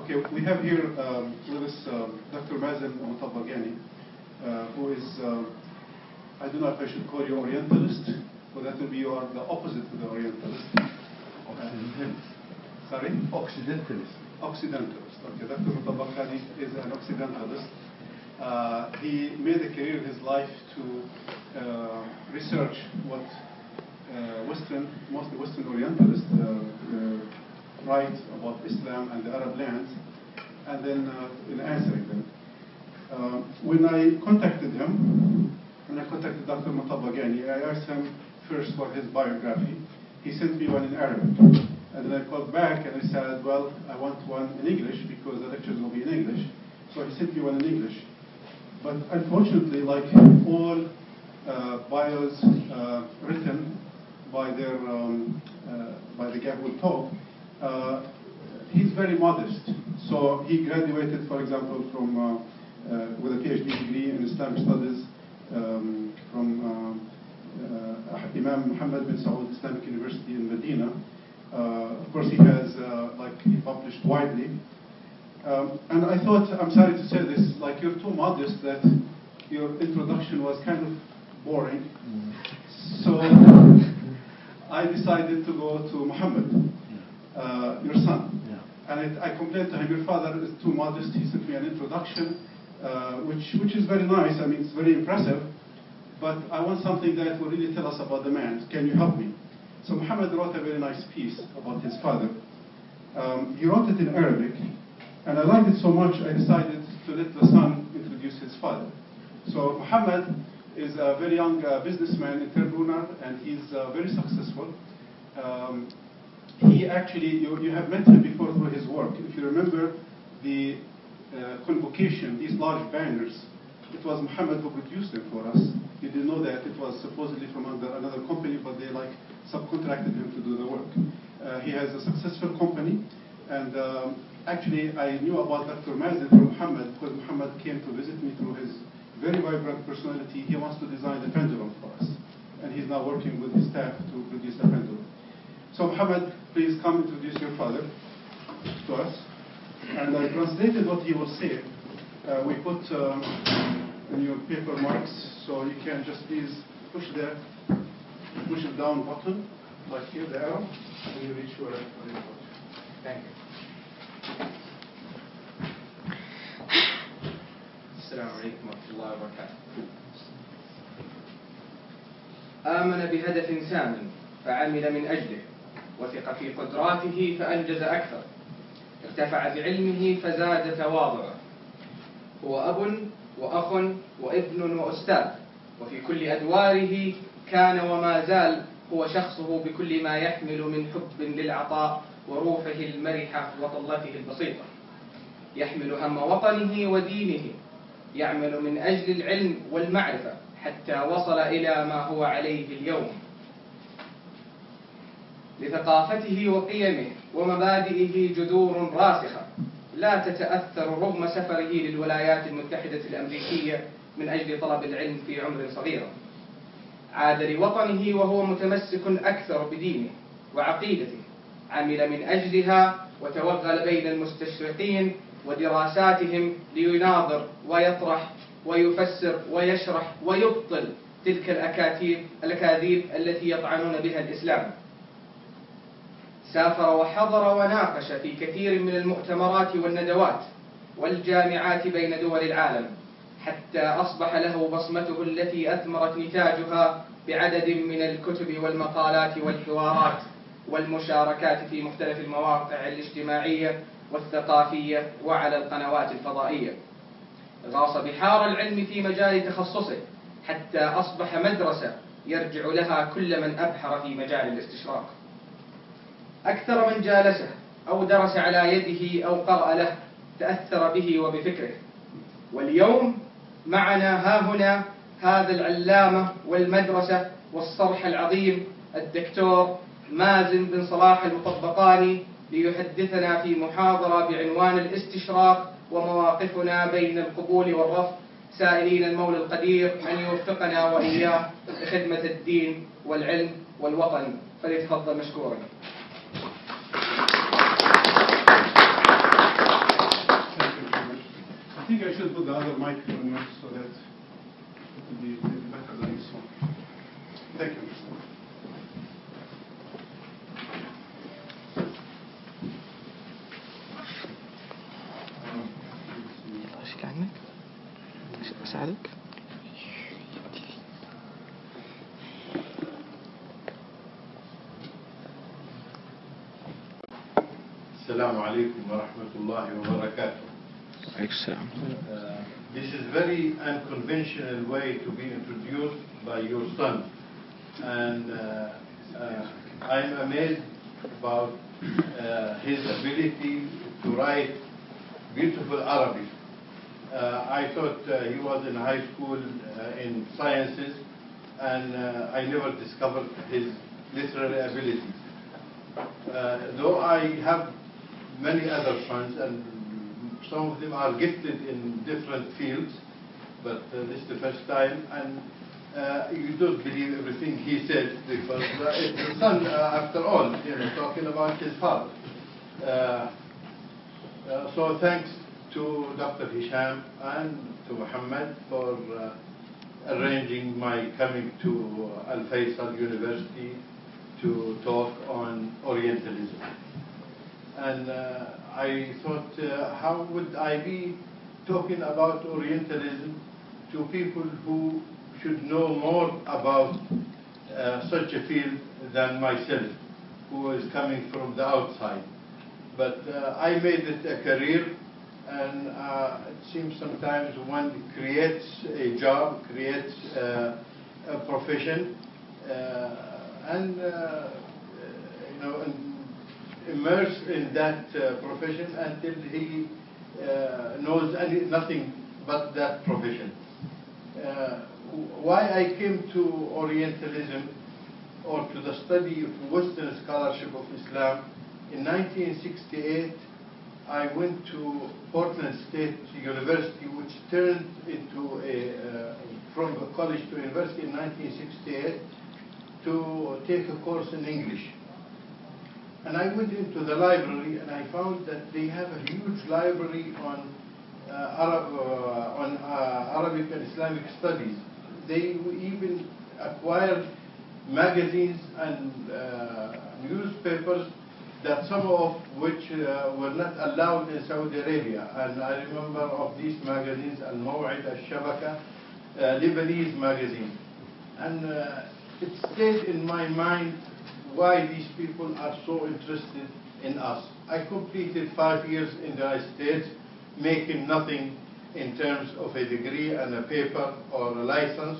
Okay, we have here with us Dr. Mazen Mutabaghani, who is, I don't know if I should call you Orientalist, or that will be the opposite to the Orientalist. Occidentalist. Sorry? Occidentalist. Occidentalist. Okay, Dr. Mutabaghani is an Occidentalist. He made a career in his life to research what mostly Western Orientalists write about Islam and the Arab lands, and then in answering them. When I contacted him, when I contacted Dr. Mutabaghani, I asked him first for his biography. He sent me one in Arabic. And then I called back and I said, well, I want one in English because the lectures will be in English. So he sent me one in English. But unfortunately, like all bios written by the guy who will talk, he's very modest. So he graduated, for example, from with a PhD degree in Islamic studies from Imam Muhammad bin Saud Islamic University in Medina. Of course, he has he published widely. And I thought, I'm sorry to say this, like you're too modest that your introduction was kind of boring. So I decided to go to Muhammad, your son. And I complained to him, your father is too modest. He sent me an introduction, which is very nice. I mean, it's very impressive. But I want something that will really tell us about the man. Can you help me? So Muhammad wrote a very nice piece about his father. He wrote it in Arabic. And I liked it so much, I decided to let the son introduce his father. So Muhammad is a very young businessman, entrepreneur, and he's very successful. He actually, you have met him before through his work. If you remember the convocation, these large banners, it was Muhammad who produced them for us. You didn't know that it was supposedly from another company, but they subcontracted him to do the work. He has a successful company, and actually I knew about Dr. Mazen from Muhammad because Muhammad came to visit me through his very vibrant personality. He wants to design the pendulum for us, and he's now working with his staff to produce the pendulum. So Muhammad, please come introduce your father to us. And I translated what he was saying. We put in your paper marks, so you can just please push it down button, like here, the arrow, and you reach where you put. Thank you. السلام عليكم ورحمة الله وبركاته. آمن بهدف سام فعمل من أجله، وثق في قدراته فأنجز أكثر، ارتفع بعلمه فزاد تواضعه. هو أب وأخ وابن وأستاذ، وفي كل أدواره كان وما زال هو شخصه بكل ما يحمل من حب للعطاء وروحه المرحة وطلته البسيطة. يحمل هم وطنه ودينه، يعمل من أجل العلم والمعرفة حتى وصل إلى ما هو عليه اليوم. لثقافته وقيمه ومبادئه جذور راسخة لا تتأثر رغم سفره للولايات المتحدة الأمريكية من أجل طلب العلم في عمر صغير. عاد لوطنه وهو متمسك أكثر بدينه وعقيدته، عمل من أجلها وتوغل بين المستشرقين ودراساتهم ليناظر ويطرح ويفسر ويشرح ويبطل تلك الأكاذيب التي يطعنون بها الإسلام. سافر وحضر وناقش في كثير من المؤتمرات والندوات والجامعات بين دول العالم، حتى أصبح له بصمته التي أثمرت نتاجها بعدد من الكتب والمقالات والحوارات والمشاركات في مختلف المواقع الاجتماعية والثقافية وعلى القنوات الفضائية. غاص بحار العلم في مجال تخصصه حتى أصبح مدرسة يرجع لها كل من أبحر في مجال الاستشراق. أكثر من جالسه أو درس على يده أو قرأ له تأثر به وبفكره. واليوم معنا ها هنا هذا العلامة والمدرسة والصرح العظيم الدكتور مازن بن صلاح المطبقاني ليحدثنا في محاضرة بعنوان الاستشراق ومواقفنا بين القبول والرفض، سائلين المولى القدير أن يوفقنا وإياه لخدمة الدين والعلم والوطن. فليتفضل مشكورا. I think I should put the other mic on you so that it will be better than this one. Thank you. اشيل عنك اساعدك. Assalamu alaikum wa rahmatullahi wa barakatuh. This is very unconventional way to be introduced by your son, and I'm amazed about his ability to write beautiful Arabic. I thought he was in high school in sciences, and I never discovered his literary abilities. Though I have many other sons, and some of them are gifted in different fields, but this is the first time, and you don't believe everything he said, because it's the son, after all, talking about his father. So thanks to Dr. Hisham and to Muhammad for arranging my coming to Al Faisal University to talk on Orientalism. And I thought, how would I be talking about Orientalism to people who should know more about such a field than myself, who is coming from the outside. But I made it a career, and it seems sometimes one creates a job, creates a profession, and immerse in that profession until he knows nothing but that profession. Why I came to Orientalism, or to the study of Western scholarship of Islam, in 1968 I went to Portland State University, which turned into from a college to university in 1968, to take a course in English. And I went into the library, and I found that they have a huge library on Arabic and Islamic studies. They even acquired magazines and newspapers, that some of which were not allowed in Saudi Arabia. And I remember of these magazines, Al-Maw'id, Al-Shabaka, Lebanese magazine. And it stayed in my mind why these people are so interested in us. I completed 5 years in the United States, making nothing in terms of a degree and a paper or a license.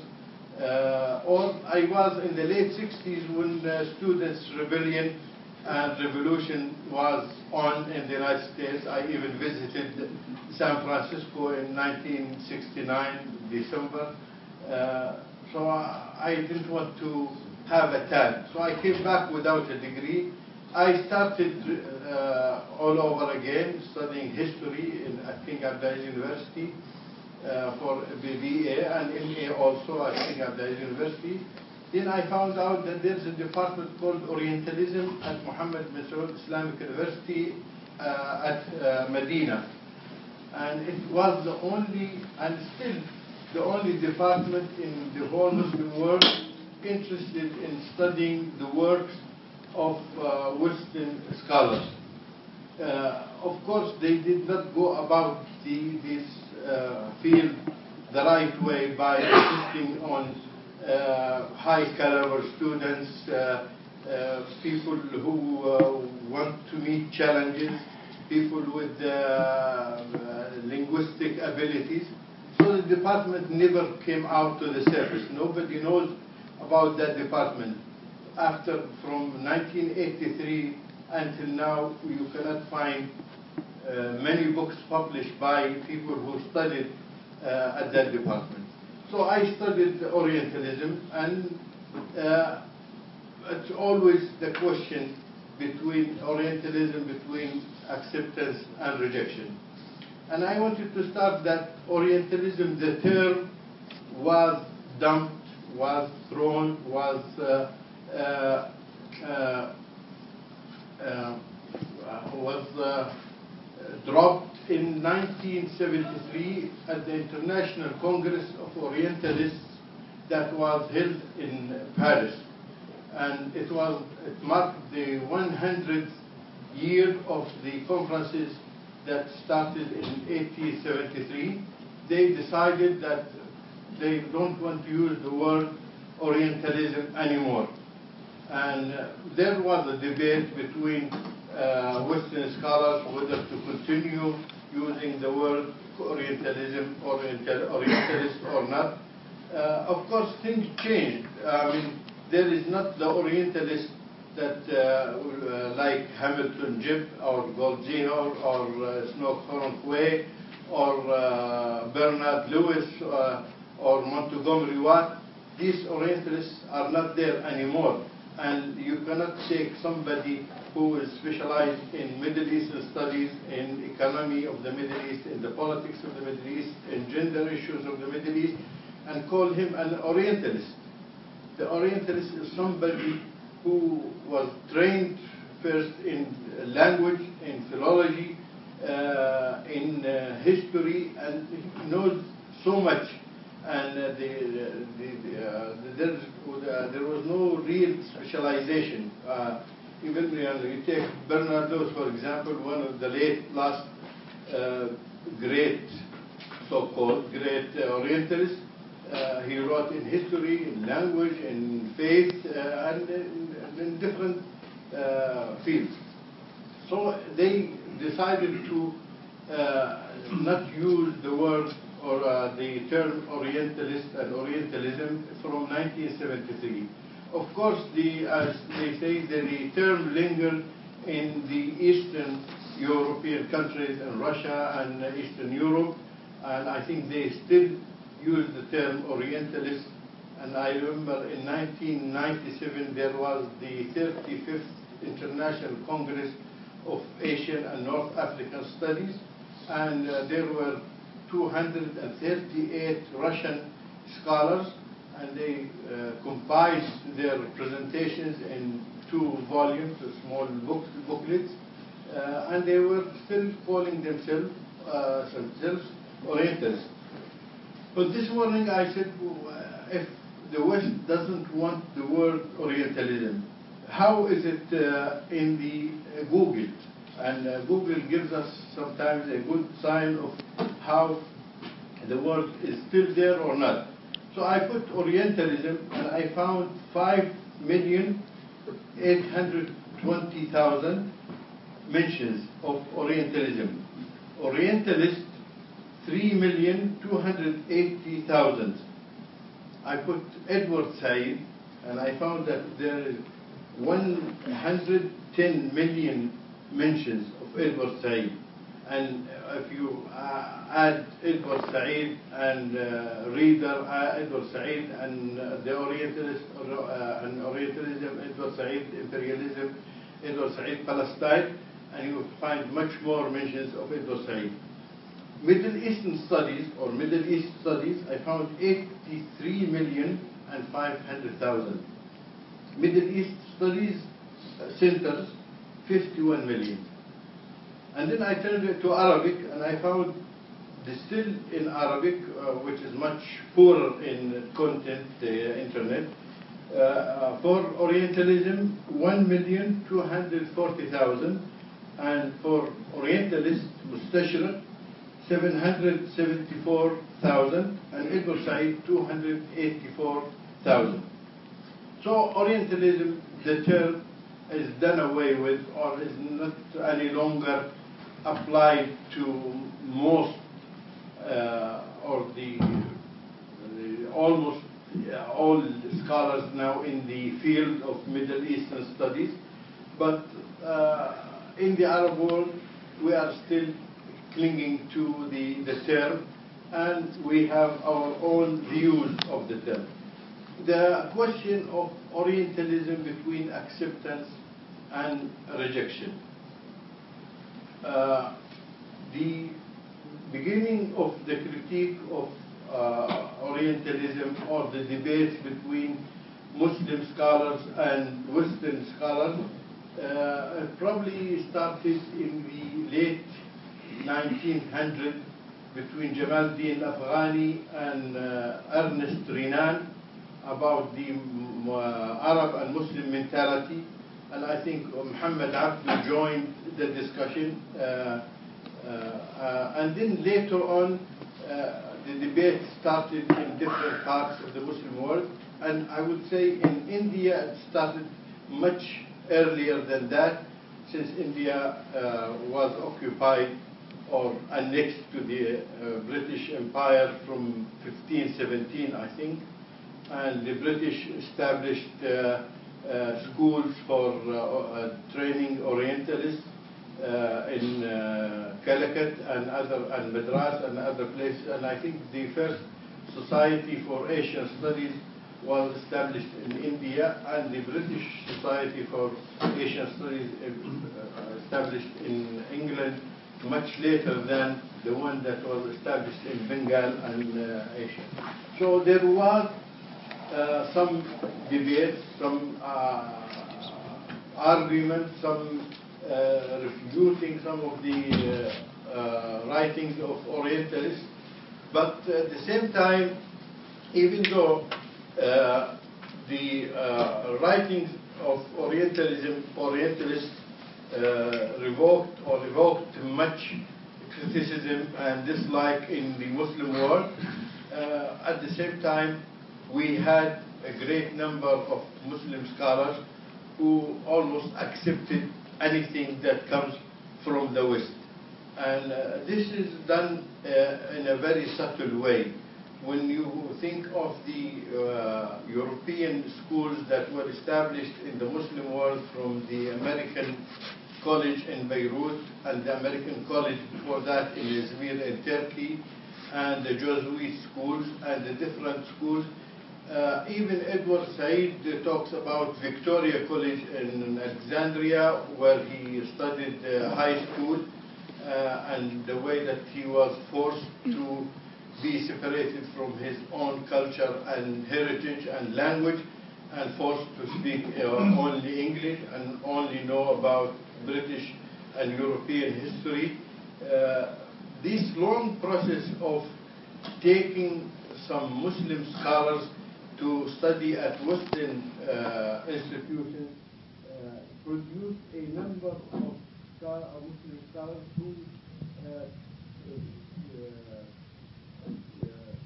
Or I was in the late 60s when the students' rebellion and revolution was on in the United States. I even visited San Francisco in 1969, December. So I didn't want to have a tag. So I came back without a degree. I started all over again, studying history at King Abdulaziz University for BA and MA also at King Abdulaziz University. Then I found out that there's a department called Orientalism at Muhammad bin Saud Islamic University at Medina. And it was the only, and still the only department in the whole Muslim world interested in studying the works of Western scholars. Of course, they did not go about this field the right way by insisting on high caliber students, people who want to meet challenges, people with linguistic abilities. So the department never came out to the surface. Nobody knows about that department. From 1983 until now, you cannot find many books published by people who studied at that department. So I studied Orientalism, and it's always the question between Orientalism, between acceptance and rejection. And I wanted to start that Orientalism, the term, was dumped, was thrown, was dropped in 1973 at the International Congress of Orientalists that was held in Paris. And it marked the 100th year of the conferences that started in 1873. They decided that they don't want to use the word Orientalism anymore. And there was a debate between Western scholars whether to continue using the word Orientalism, Orientalist or not. Of course, things changed. I mean, there is not the Orientalist that like Hamilton Gibb or Goldziher or Snow Hornquay or Bernard Lewis or Montgomery Watt. These Orientalists are not there anymore. And you cannot take somebody who is specialized in Middle Eastern studies, in economy of the Middle East, in the politics of the Middle East, in gender issues of the Middle East, and call him an Orientalist. The Orientalist is somebody who was trained first in language, in philology, in history, and he knows so much. And there was no real specialization. Even you take Bernard Lewis, for example, one of the last great, so-called great Orientalists. He wrote in history, in language, in faith, and in different fields. So they decided to not use the word or the term Orientalist and Orientalism from 1973. Of course, as they say, the term lingered in the Eastern European countries and Russia and Eastern Europe, and I think they still use the term Orientalist. And I remember in 1997 there was the 35th International Congress of Asian and North African Studies, and there were 238 Russian scholars, and they compiled their presentations in 2 volumes, small booklets, and they were still calling themselves Orientalists. But this morning I said, if the West doesn't want the word Orientalism, how is it in the Google? And Google gives us sometimes a good sign of how the word is still there or not. So I put Orientalism and I found 5,820,000 mentions of Orientalism. Orientalist, 3,280,000. I put Edward Said and I found that there is 110 million mentions of Edward Said. And if you add Edward Said and reader Edward Said and the Orientalist and Orientalism, Edward Said imperialism, Edward Said Palestine, and you will find much more mentions of Edward Said. Middle Eastern studies or Middle East studies, I found 83,500,000. Middle East studies centers, 51 million. And then I turned it to Arabic, and I found still in Arabic, which is much poorer in content, the internet, for Orientalism, 1,240,000, and for Orientalist Mustashriq, 774,000, and Edward Said, 284,000. So Orientalism, the term, is done away with, or is not any longer applied to most or almost all scholars now in the field of Middle Eastern studies. But in the Arab world, we are still clinging to the term, and we have our own views of the term. The question of Orientalism between acceptance and rejection. The beginning of the critique of Orientalism or the debates between Muslim scholars and Western scholars probably started in the late 1900 between Jamaluddin Afghani and Ernest Renan about the Arab and Muslim mentality, and I think Muhammad Abdu joined the discussion. And then later on, the debate started in different parts of the Muslim world, and I would say in India it started much earlier than that, since India was occupied or annexed to the British Empire from 1517, I think, and the British established schools for training Orientalists in Calicut and Madras and other places, and I think the first Society for Asian Studies was established in India, and the British Society for Asian Studies established in England much later than the one that was established in Bengal and Asia. So there was some debate, some argument, some refuting some of the writings of Orientalists, but at the same time, even though the writings of Orientalists revoked much criticism and dislike in the Muslim world, at the same time we had a great number of Muslim scholars who almost accepted anything that comes from the West. And this is done in a very subtle way. When you think of the European schools that were established in the Muslim world, from the American College in Beirut and the American College before that in Izmir in Turkey, and the Jesuit schools and the different schools, even Edward Said talks about Victoria College in Alexandria, where he studied high school, and the way that he was forced to be separated from his own culture and heritage and language, and forced to speak only English and only know about British and European history. This long process of taking some Muslim scholars to study at Western institutions produced a number of Muslim scholars who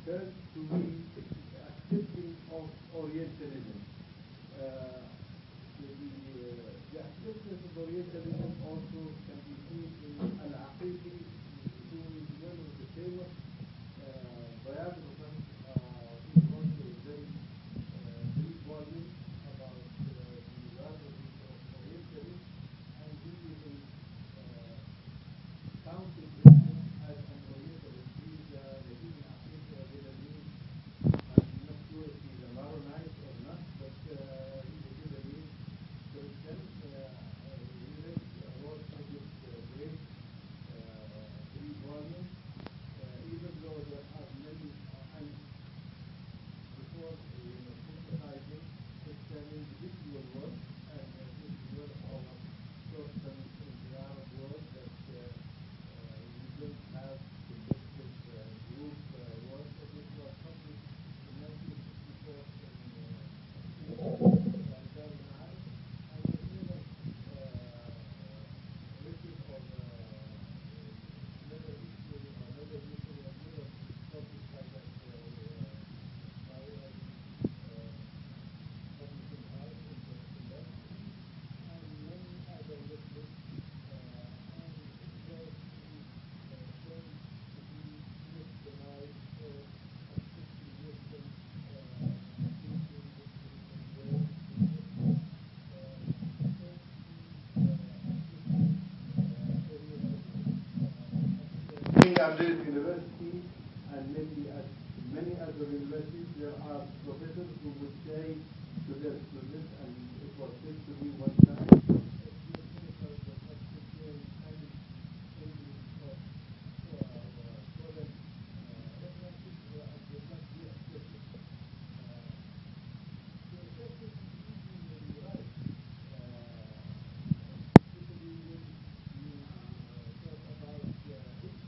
turned to be accepting of Orientalism. The acceptance of Orientalism also can be seen in Al-Aqiqi, who is one of the famous biographers, who wrote a very brief volume about the biography of Orientalism, and he even counted himself as an Orientalist. He's Nadim Aqiqi al-Lebanese. I'm not sure if he's a Maronite or not, but he's a Lebanese Christian. He wrote this great brief volume, even though there are many, and before synthesizing, it's an individual work, and this is where our shortcomings in the Arab world, that we don't have collective group work. This was published in 1964 in Darul Ma'arif, and the famous written or never history or never history or never published by that by publishing house in the and many other lists, and it was shown to be westernized or accepting Western thinking, Western way, King Abdul University and maybe at many other universities, there are professors who would say to their students, and it was said to me one time, if your professor does not contain any English or foreign references, will not be accepted. So the person is usually right, especially when you talk about history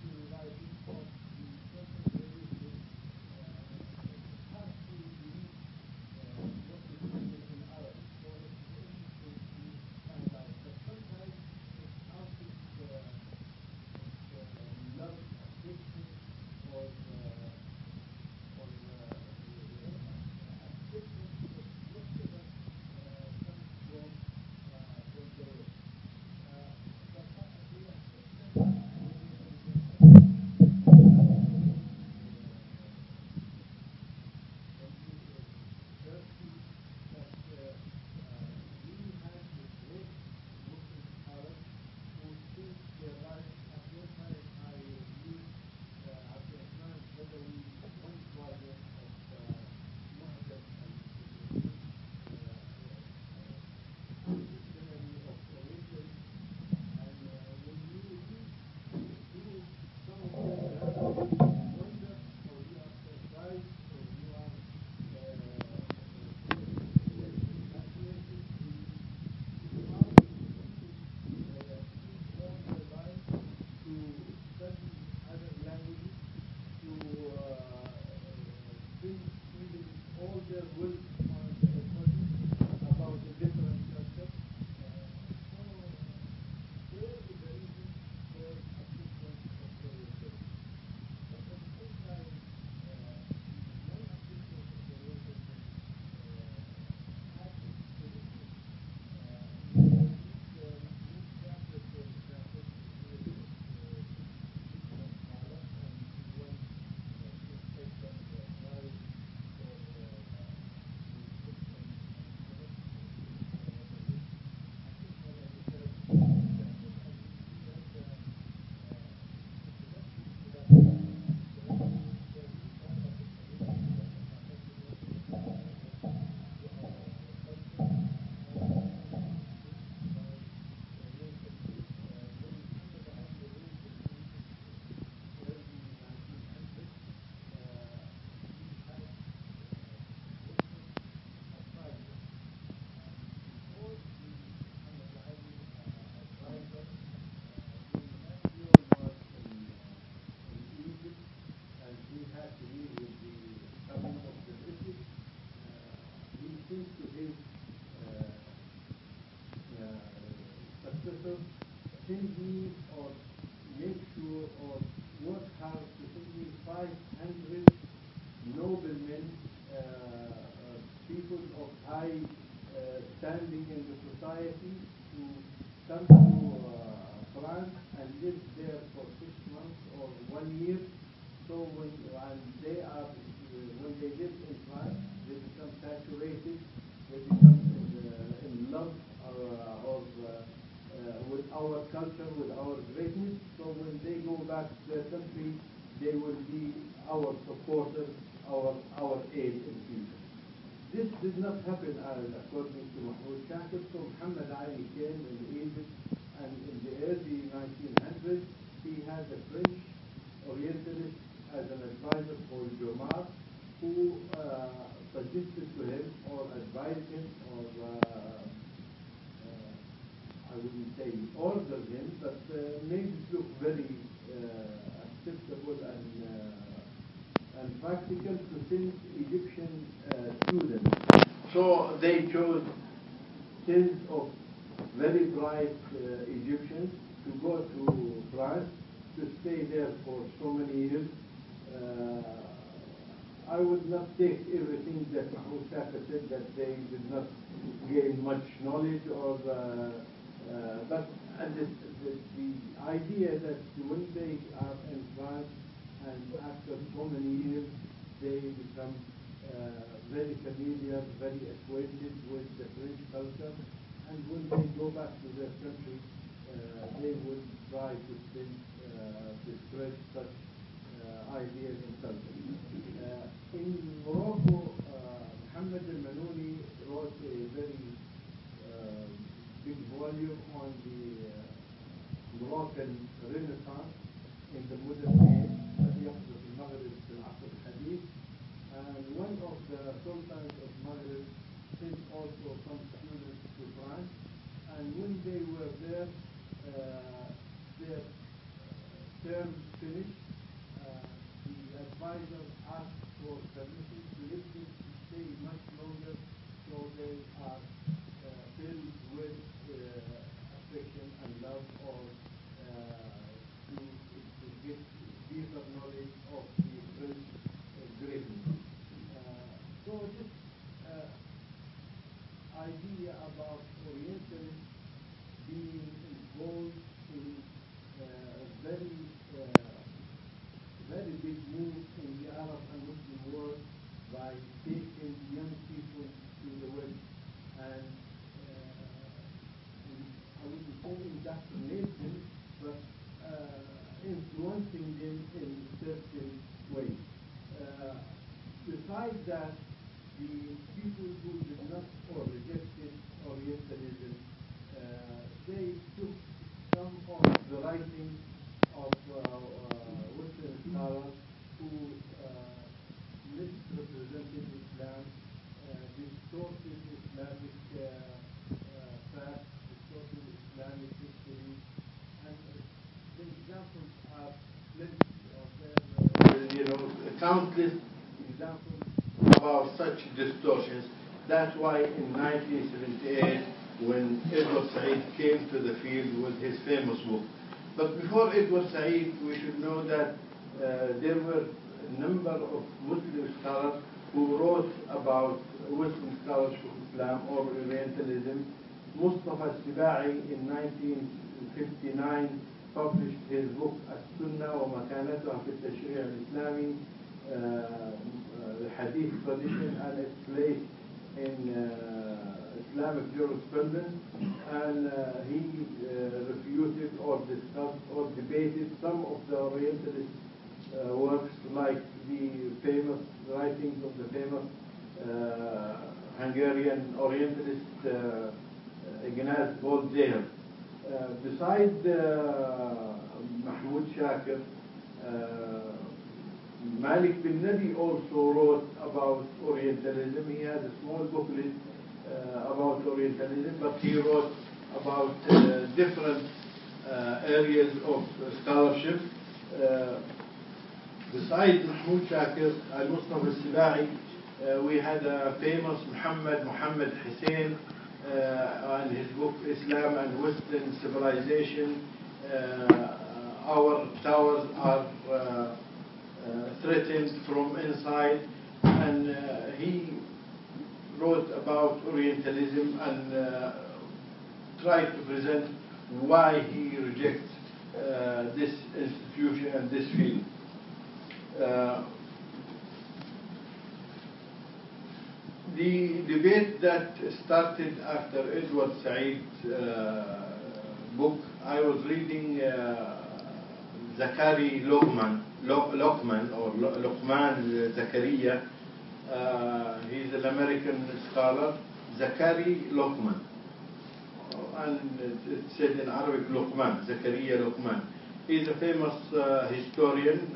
seems to his successor, send me or make sure or work hard to send me 500 noblemen, people of high standing in the society to come to France and live there for 6 months or 1 year. So when they live in France, they become saturated, they become in love with our culture, with our greatness. So when they go back to their country, they will be our supporters, our aid in the future. This did not happen according to Mahmoud Shakir. So Muhammad Ali came in Egypt, and in the early 1900s, he had a French Orientalist as an advisor called Jomar, who suggested to him or advised him or I wouldn't say ordered him, but made it look very acceptable and practical to send Egyptian students. So they chose tens of very bright Egyptians to go to France, to stay there for so many years. I would not take everything that Mahmoud Shakir said, that they did not gain much knowledge or but the idea that when they are in France and after so many years they become very familiar, very acquainted with the French culture, and when they go back to their country, they will try to spread such ideas and culture. In Morocco, Mohammed al-Manouni wrote a very big volume on the Moroccan Renaissance in the modern age, الذي يحدث في المغرب في العصر الحديث. And one of the sultans of Maghreb sent also some students to France, and when they were there, their term finished. The advisor asked for permission to let them stay much longer, so they are filled with affection and love, or to get deeper knowledge of the French greatness. So this idea about Orientalists being involved in very big move in the Arab and Muslim world by taking young people to the West and I wouldn't say indoctrinate them, but influencing them in certain ways. Besides that, the people who did not or rejected Orientalism, they took some of the writings of Western scholars who misrepresented Islam, distorted Islamic facts, distorted Islamic history, and the examples are plenty of them, countless examples about such distortions. That's why in 1978, when Edward Said came to the field with his famous book. But before Edward Said, we should know that there were a number of Muslim scholars who wrote about Western scholarship of Islam or Orientalism. Mustafa Sibai in 1959 published his book As-Sunnah wa Makanatuha fi al-Tashri' al-Islami, the Hadith tradition and its place in Islamic jurisprudence, and he refuted or discussed or debated some of the Orientalist works, like the famous writings of the famous Hungarian Orientalist Ignaz Goldzeher. Besides Mahmoud Shakir, Malik bin Nabi also wrote about Orientalism. He had a small booklet about Orientalism, but he wrote about different areas of scholarship. Besides Mahmoud Shakir, Al-Mustafa Sibai We had a famous Muhammad Hussein and his book Islam and Western Civilization. Our towers are threatened from inside, and he wrote about Orientalism and tried to present why he rejects this institution and this field. The debate that started after Edward Said's book, I was reading Zachary Lockman or Luqman Zakaria. He's an American scholar, Zachary Lockman. And it said in Arabic Luqman, Zakaria Luqman. He's a famous historian.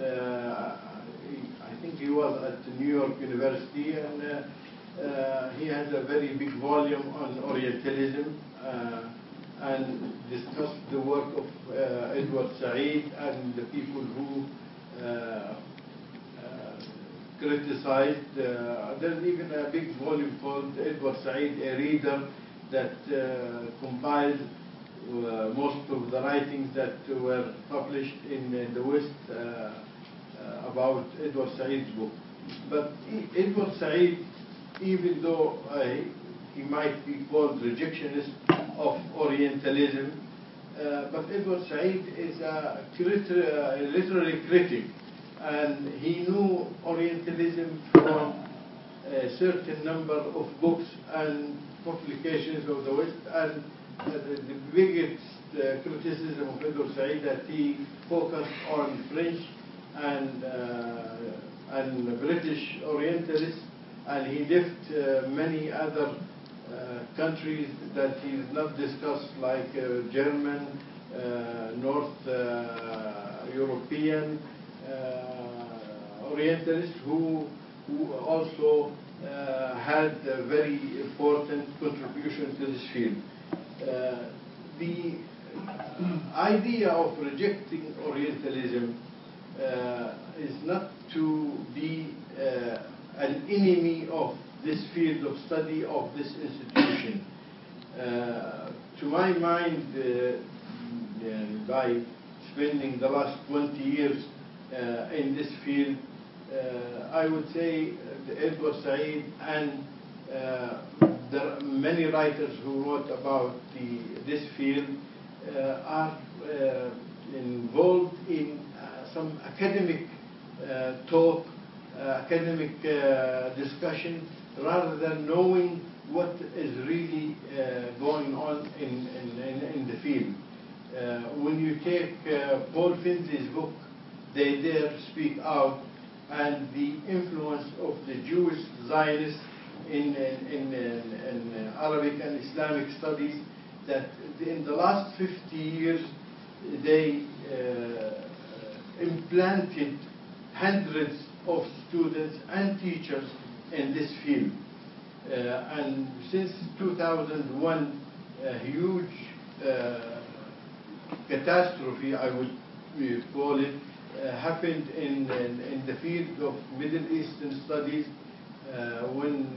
I think he was at New York University, and he has a very big volume on Orientalism and discussed the work of Edward Said and the people who criticized. There's even a big volume called Edward Said, a reader, that compiled most of the writings that were published in the West about Edward Said's book. But Edward Said, even though he might be called rejectionist of Orientalism, but Edward Said is a literary critic, and he knew Orientalism from a certain number of books and publications of the West, and the biggest criticism of Edward Said that he focused on French and British Orientalists, and he left many other countries that he did not discuss, like German, North European Orientalists who also had a very important contribution to this field. The idea of rejecting Orientalism is not to be an enemy of this field of study of this institution. To my mind, by spending the last 20 years in this field, I would say Edward Said and there are many writers who wrote about this field are involved in some academic talk, academic discussion, rather than knowing what is really going on in the field. When you take Paul Finley's book, They Dare Speak Out, and the influence of the Jewish Zionists in Arabic and Islamic studies, that in the last 50 years they implanted hundreds of students and teachers in this field. And since 2001, a huge catastrophe, I would call it, happened in the field of Middle Eastern studies when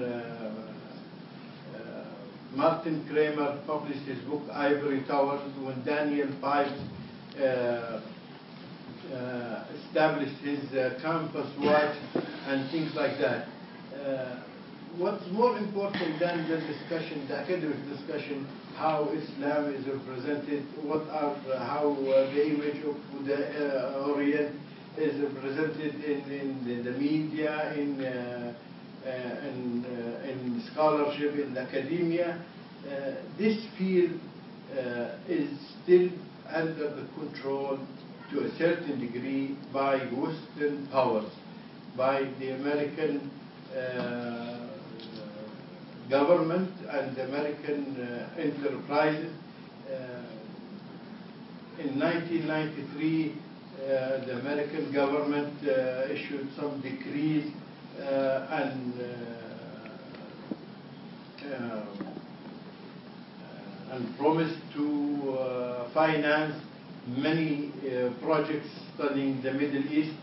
Martin Kramer published his book Ivory Towers, when Daniel Pipes established his campus watch and things like that. What's more important than the discussion, the academic discussion, how Islam is represented, how the image of the Orient is represented in the media, in scholarship, in academia. This field is still under the control to a certain degree by Western powers, by the American government and the American enterprises. In 1993, the American government issued some decrees and promised to finance many projects studying the Middle East.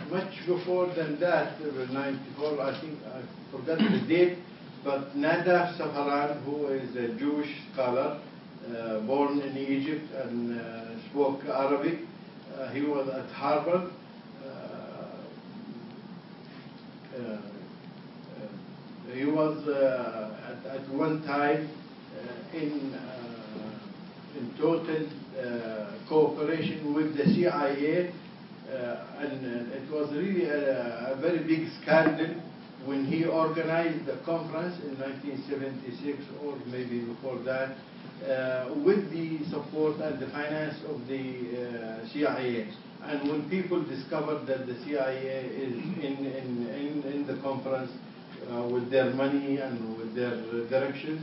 much before than that, 94, I think, I forgot the date, but Nadav Safaran, who is a Jewish scholar, born in Egypt and spoke Arabic, he was at Harvard. He was at one time in total cooperation with the CIA, and it was really a very big scandal when he organized the conference in 1976 or maybe before that, with the support and the finance of the CIA. And when people discovered that the CIA is in the conference with their money and with their directions,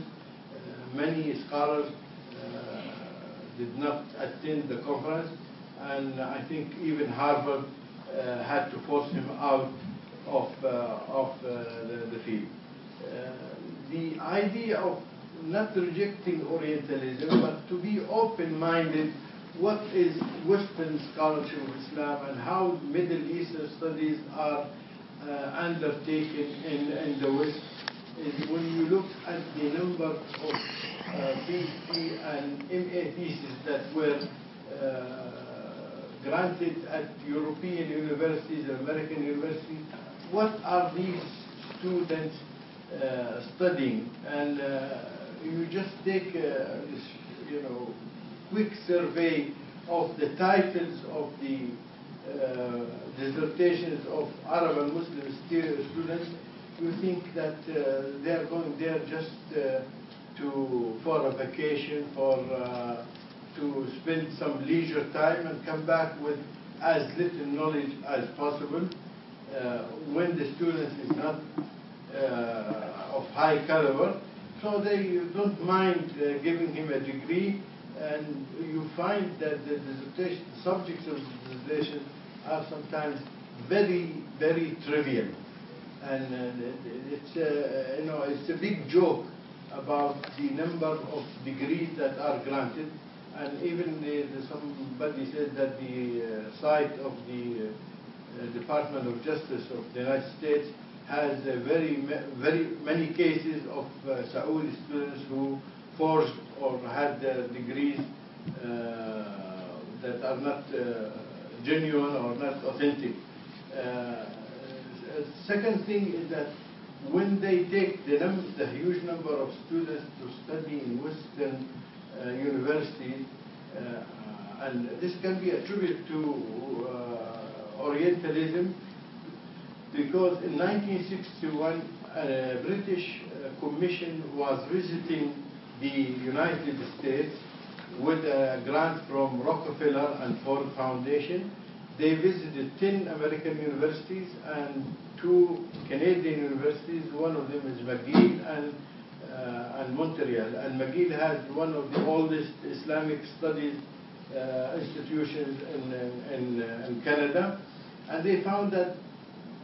many scholars did not attend the conference, and I think even Harvard had to force him out of the field. The idea of not rejecting Orientalism, but to be open-minded, what is Western scholarship of Islam and how Middle Eastern studies are undertaken in the West, is when you look at the number of PhD and MA theses that were granted at European universities and American universities, what are these students studying? And you just take this, quick survey of the titles of the dissertations of Arab and Muslim students, you think that they are going there just for a vacation, to spend some leisure time and come back with as little knowledge as possible, when the student is not of high caliber. So they don't mind giving him a degree, and you find that the subjects of the dissertation are sometimes very, very trivial. And it's a big joke about the number of degrees that are granted. And even somebody said that the site of the Department of Justice of the United States has very many cases of Saudi students who forged or had degrees that are not genuine or not authentic. Second thing is that when they take the huge number of students to study in Western universities, and this can be attributed to Orientalism, because in 1961 a British commission was visiting the United States with a grant from Rockefeller and Ford Foundation. They visited 10 American universities and 2 Canadian universities. One of them is McGill and Montreal. And McGill has one of the oldest Islamic studies institutions in Canada. And they found that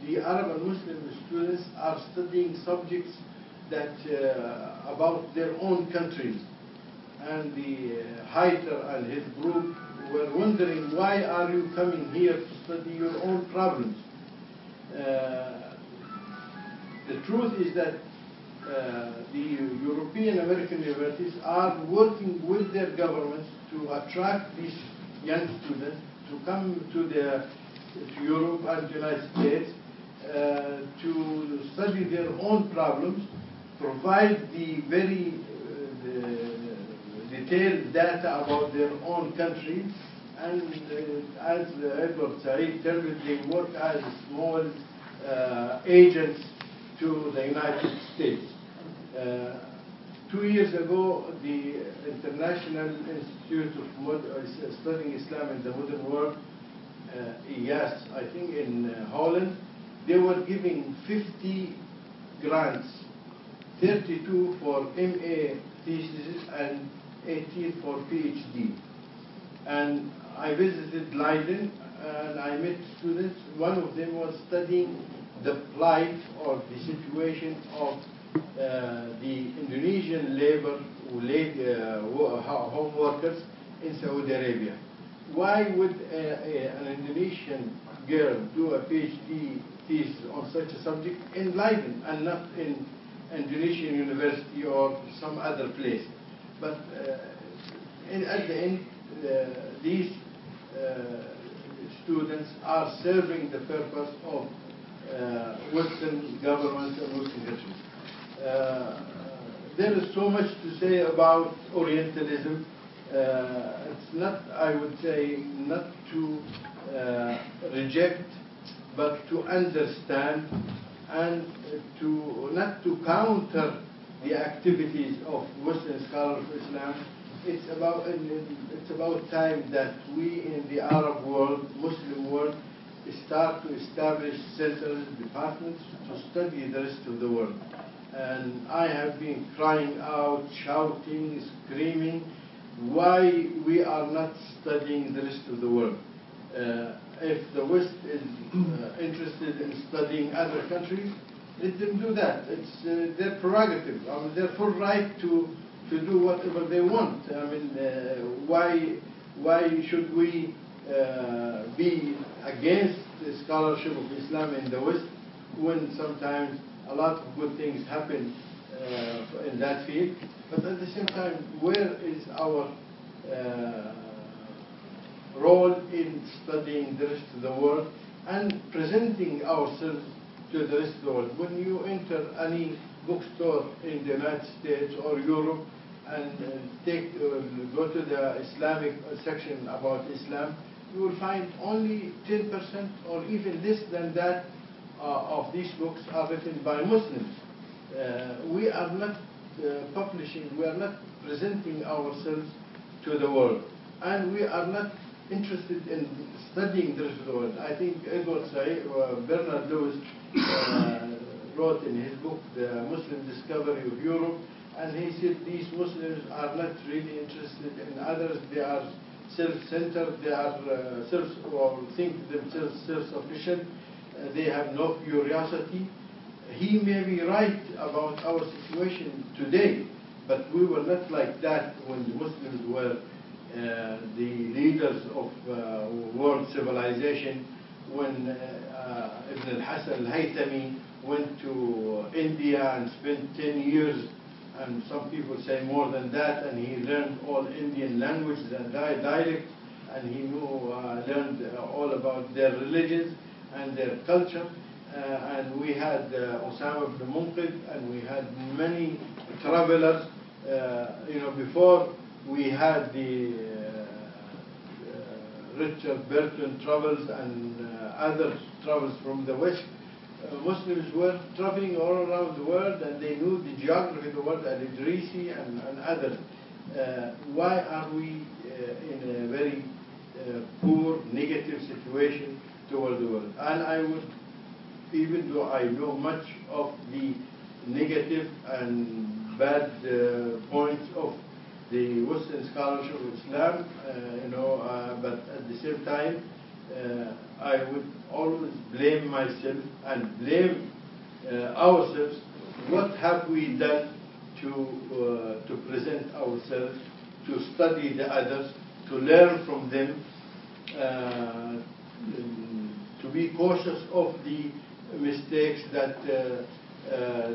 the Arab and Muslim students are studying subjects that about their own countries. And the Hayter and his group were wondering, why are you coming here to study your own problems? The truth is that the European American universities are working with their governments to attract these young students to come to Europe and the United States to study their own problems, provide the very detailed data about their own country, and as Edward Said tells us, they work as small agents to the United States. 2 years ago, the International Institute of Studying Islam in the Modern World, IAS, I think in Holland, they were giving 50 grants, 32 for MA theses and 18 for PhD. And I visited Leiden and I met students. One of them was studying the plight or the situation of the Indonesian labor home workers in Saudi Arabia. Why would an Indonesian girl do a PhD thesis on such a subject in Leiden and not in Indonesian university or some other place. But at the end, these students are serving the purpose of Western governments and Western countries. There is so much to say about Orientalism. It's not, I would say, not to reject, but to understand and not to counter the activities of Western scholars of Islam. It's about time that we in the Arab world, Muslim world, start to establish centers, departments to study the rest of the world. And I have been crying out, shouting, screaming, why we are not studying the rest of the world. If the West is interested in studying other countries, let them do that. It's their prerogative. I mean, their full right to do whatever they want. I mean, why should we be against the scholarship of Islam in the West when sometimes a lot of good things happen in that field? But at the same time, where is our role in studying the rest of the world and presenting ourselves to the rest of the world? When you enter any bookstore in the United States or Europe and go to the Islamic section about Islam, you will find only 10% or even less than that of these books are written by Muslims. We are not publishing, we are not presenting ourselves to the world, and we are not interested in studying the rest of the world. I think Edward Said, Bernard Lewis wrote in his book, The Muslim Discovery of Europe, and he said these Muslims are not really interested in others. They are self-centered, they are or think themselves self-sufficient, they have no curiosity. He may be right about our situation today, but we were not like that when the Muslims were the leaders of world civilization. When Ibn al-Hasan al-Haytami went to India and spent 10 years, and some people say more than that, and he learned all Indian languages and dialects, and he learned all about their religions and their culture. And we had Osama ibn Munqidh, and we had many travelers. Before we had the Richard Burton travels and other travels from the West. Muslims were traveling all around the world, and they knew the geography of the world, Al-Idrisi and others. Why are we in a very poor, negative situation toward the world? And I would, even though I know much of the negative and bad points of the Western scholarship of Islam, but at the same time, I would always blame myself and blame ourselves. What have we done to present ourselves, to study the others, to learn from them, to be cautious of the mistakes that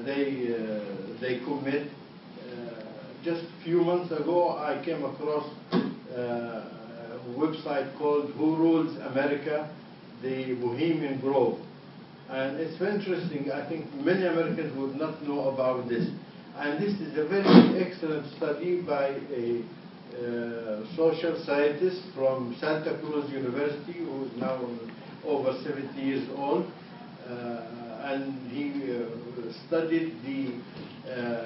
they commit. Just a few months ago, I came across a website called Who Rules America? The Bohemian Grove. And it's very interesting. I think many Americans would not know about this. And this is a very excellent study by a social scientist from Santa Cruz University, who is now over 70 years old. And he studied the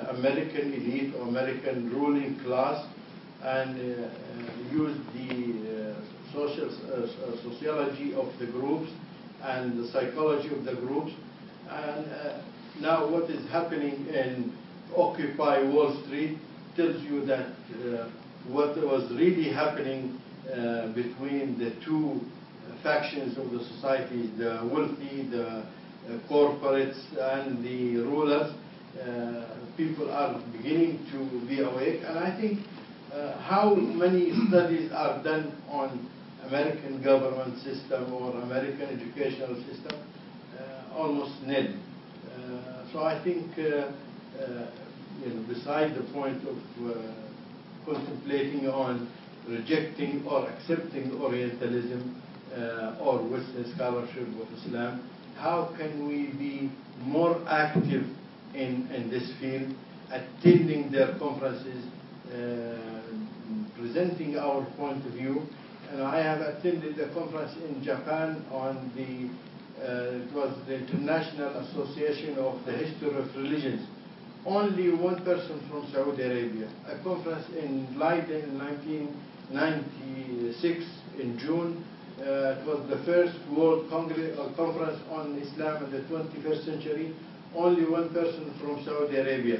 American elite or American ruling class and used the sociology of the groups and the psychology of the groups. And now what is happening in Occupy Wall Street tells you that what was really happening between the two factions of the society, the wealthy, the corporates, and the rulers. People are beginning to be awake, and I think how many studies are done on American government system or American educational system, almost nil. So I think, beside the point of contemplating on rejecting or accepting Orientalism or Western scholarship of Islam, how can we be more active in this field, attending their conferences, presenting our point of view. And I have attended a conference in Japan on it was the International Association of the History of Religions. Only one person from Saudi Arabia. A conference in Leiden in 1996 in June. It was the first World Conference on Islam in the 21st century. Only one person from Saudi Arabia.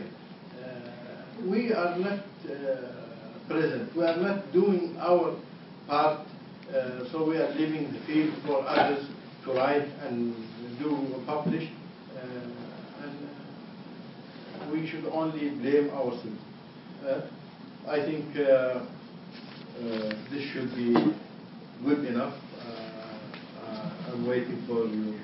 We are not present. We are not doing our part. So we are leaving the field for others to write and publish. And we should only blame ourselves. I think this should be good enough. I'm waiting for your